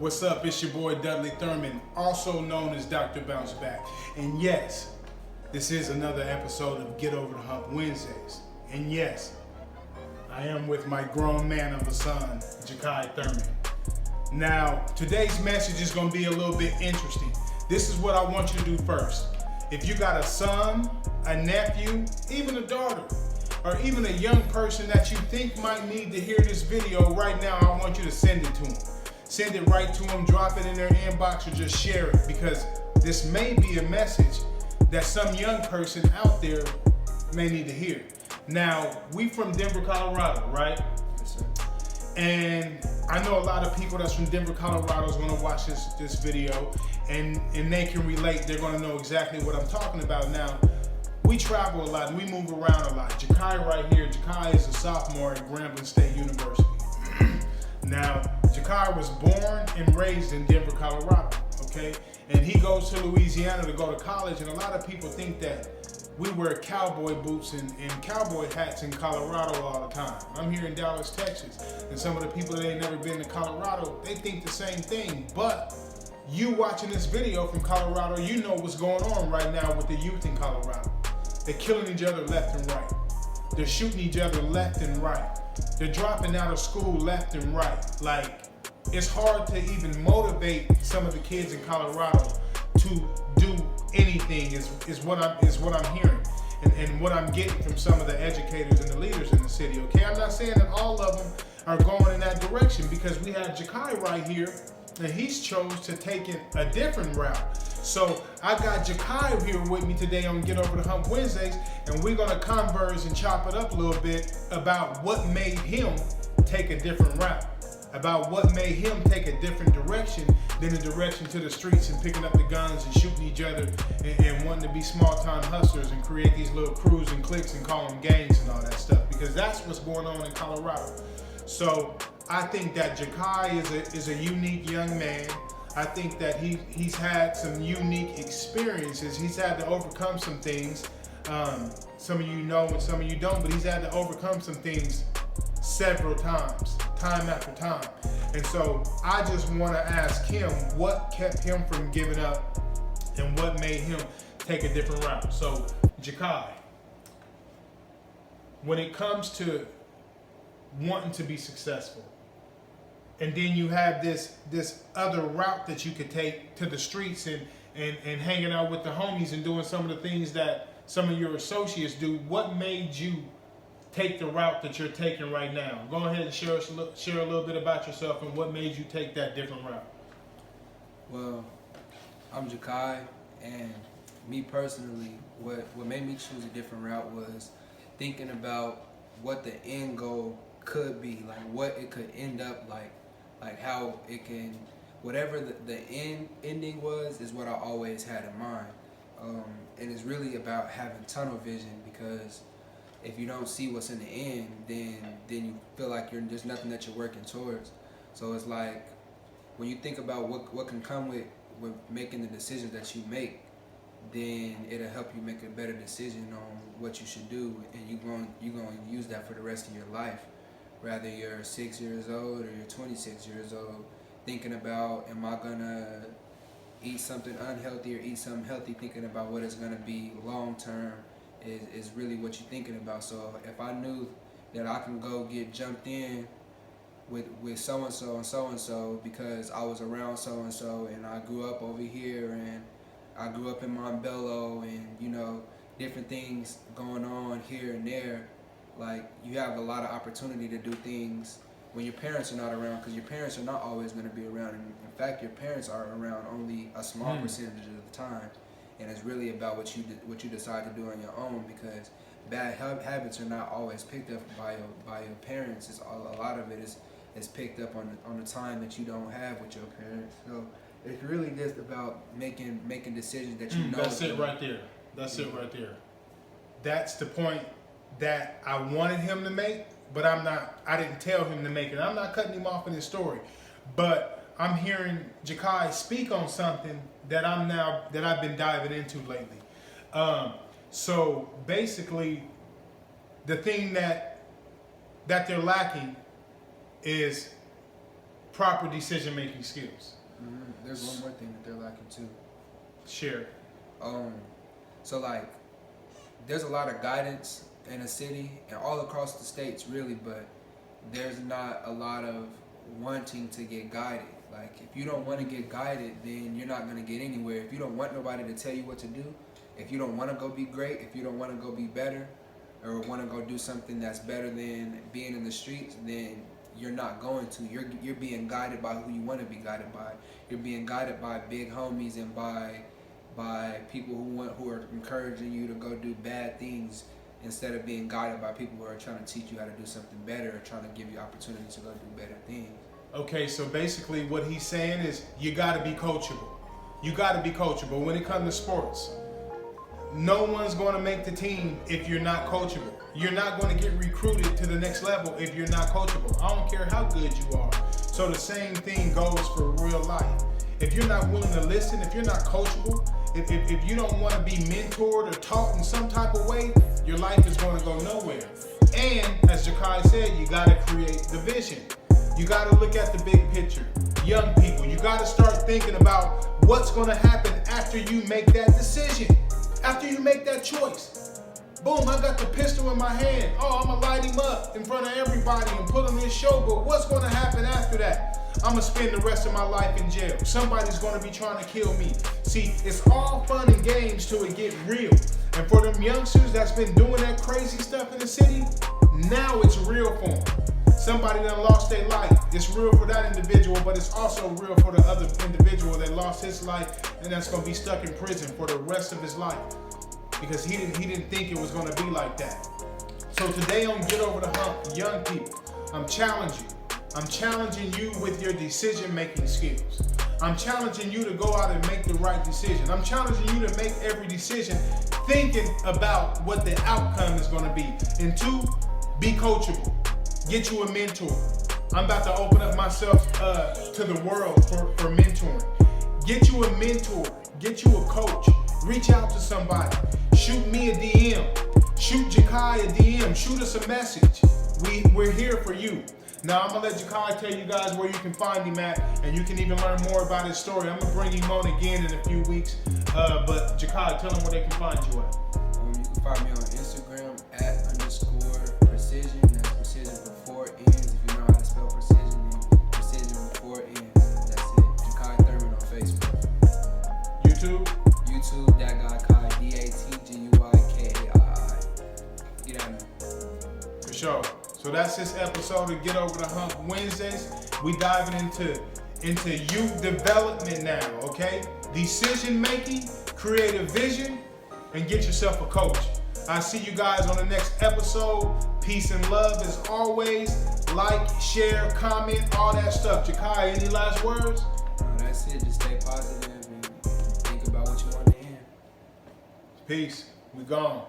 What's up? It's your boy Dudley Thurman, also known as Dr. Bounce Back. And yes, this is another episode of Get Over the Hump Wednesdays. And yes, I am with my grown man of a son, Jakai Thurman. Now, today's message is going to be a little bit interesting. This is what I want you to do first. If you got a son, a nephew, even a daughter, or even a young person that you think might need to hear this video right now, I want you to send it to them. Send it right to them, drop it in their inbox, or just share it, because this may be a message that some young person out there may need to hear. Now, we from Denver, Colorado, right? Yes, sir. And I know a lot of people that's from Denver, Colorado is going to watch this video, and they can relate. They're going to know exactly what I'm talking about. Now, we travel a lot and we move around a lot. Jakai right here, Jakai is a sophomore at Grambling State University. Now, Jakai was born and raised in Denver, Colorado, okay? And he goes to Louisiana to go to college, and a lot of people think that we wear cowboy boots and cowboy hats in Colorado all the time. I'm here in Dallas, Texas, and some of the people that ain't never been to Colorado, they think the same thing. But you watching this video from Colorado, you know what's going on right now with the youth in Colorado. They're killing each other left and right. They're shooting each other left and right. They're dropping out of school left and right. Like, it's hard to even motivate some of the kids in Colorado to do anything is what I'm hearing and what I'm getting from some of the educators and the leaders in the city. Okay, I'm not saying that all of them are going in that direction, because we have Jakai right here, and he's chose to take a different route. So I got Jakai here with me today on Get Over the Hump Wednesdays, and we're gonna converse and chop it up a little bit about what made him take a different route, about what made him take a different direction than the direction to the streets and picking up the guns and shooting each other and wanting to be small-time hustlers and create these little crews and cliques and call them gangs and all that stuff, because that's what's going on in Colorado. So I think that Jakai is a unique young man. I think that he's had some unique experiences. He's had to overcome some things. Some of you know and some of you don't, but he's had to overcome some things several times, time after time. And so I just want to ask him what kept him from giving up and what made him take a different route. So Jakai, when it comes to wanting to be successful, and then you have this other route that you could take to the streets and hanging out with the homies and doing some of the things that some of your associates do, what made you take the route that you're taking right now? Go ahead and share a little bit about yourself and what made you take that different route. Well, I'm Jakai, and me personally, what made me choose a different route was thinking about what the end goal could be, like what it could end up like how it can, whatever the ending was, is what I always had in mind. And it's really about having tunnel vision, because if you don't see what's in the end, then you feel like there's nothing that you're working towards. So it's like, when you think about what can come with making the decisions that you make, then it'll help you make a better decision on what you should do, and you're going to use that for the rest of your life. Rather you're 6 years old or you're 26 years old, thinking about, am I gonna eat something unhealthy or eat something healthy, thinking about what it's gonna be long term is really what you're thinking about. So if I knew that I can go get jumped in with so-and-so and so-and-so because I was around so-and-so and I grew up over here and I grew up in Montbello and, different things going on here and there, like, you have a lot of opportunity to do things when your parents are not around, because your parents are not always going to be around. And in fact, your parents are around only a small percentage of the time. And it's really about what you decide to do on your own, because bad habits are not always picked up by your parents. A lot of it is picked up on the time that you don't have with your parents. So it's really just about making decisions that you know. That's it right there. That's it right there. That's the point that I wanted him to make, but I didn't tell him to make it. I'm not cutting him off in his story, but I'm hearing Jakai speak on something that I've been diving into lately. So basically, the thing that they're lacking is proper decision-making skills. There's one more thing that they're lacking too. Share. So like, there's a lot of guidance in a city and all across the states really, but there's not a lot of wanting to get guided. Like, if you don't want to get guided, then you're not going to get anywhere. If you don't want nobody to tell you what to do, if you don't want to go be great, if you don't want to go be better, or want to go do something that's better than being in the streets, then you're not going to. You're being guided by who you want to be guided by. You're being guided by big homies and by people who are encouraging you to go do bad things, instead of being guided by people who are trying to teach you how to do something better or trying to give you opportunity to go do better things. Okay, so basically what he's saying is you got to be coachable. You got to be coachable when it comes to sports. No one's going to make the team if you're not coachable. You're not going to get recruited to the next level if you're not coachable. I don't care how good you are. So the same thing goes for real life. If you're not willing to listen, if you're not coachable, if you don't want to be mentored or taught in some type of way, your life is going to go nowhere. And as Jakai said, you got to create the vision. You got to look at the big picture. Young people, you got to start thinking about what's going to happen after you make that decision. After you make that choice. Boom, I got the pistol in my hand. Oh, I'm going to light him up in front of everybody and put on this show. But what's going to happen after that? I'm going to spend the rest of my life in jail. Somebody's going to be trying to kill me. See, it's all fun and games till it get real. And for them youngsters that's been doing that crazy stuff in the city, now it's real for them. Somebody that lost their life. It's real for that individual, but it's also real for the other individual that lost his life and that's going to be stuck in prison for the rest of his life because he didn't think it was going to be like that. So today on Get Over the Hump, young people, I'm challenging you with your decision-making skills. I'm challenging you to go out and make the right decision. I'm challenging you to make every decision thinking about what the outcome is going to be. And 2, be coachable. Get you a mentor. I'm about to open up myself to the world for mentoring. Get you a mentor. Get you a coach. Reach out to somebody. Shoot me a DM. Shoot Jakai a DM. Shoot us a message. We're here for you. Now, I'm going to let Jakai tell you guys where you can find him at, and you can even learn more about his story. I'm going to bring him on again in a few weeks. But Jakai, tell them where they can find you at. You can find me on Instagram @_precision. That's precision with 4 N's. If you know how to spell precision, then precision with 4 N's. That's it. Jakai Thurman on Facebook. YouTube? YouTube, that guy Kai, DATGUYKAII. Get at me. For sure. So that's this episode of Get Over the Hump Wednesdays. We diving into youth development now, okay? Decision making, create a vision, and get yourself a coach. I'll see you guys on the next episode. Peace and love as always. Like, share, comment, all that stuff. Jakai, any last words? No, that's it. Just stay positive and think about what you want to hear. Peace. We gone.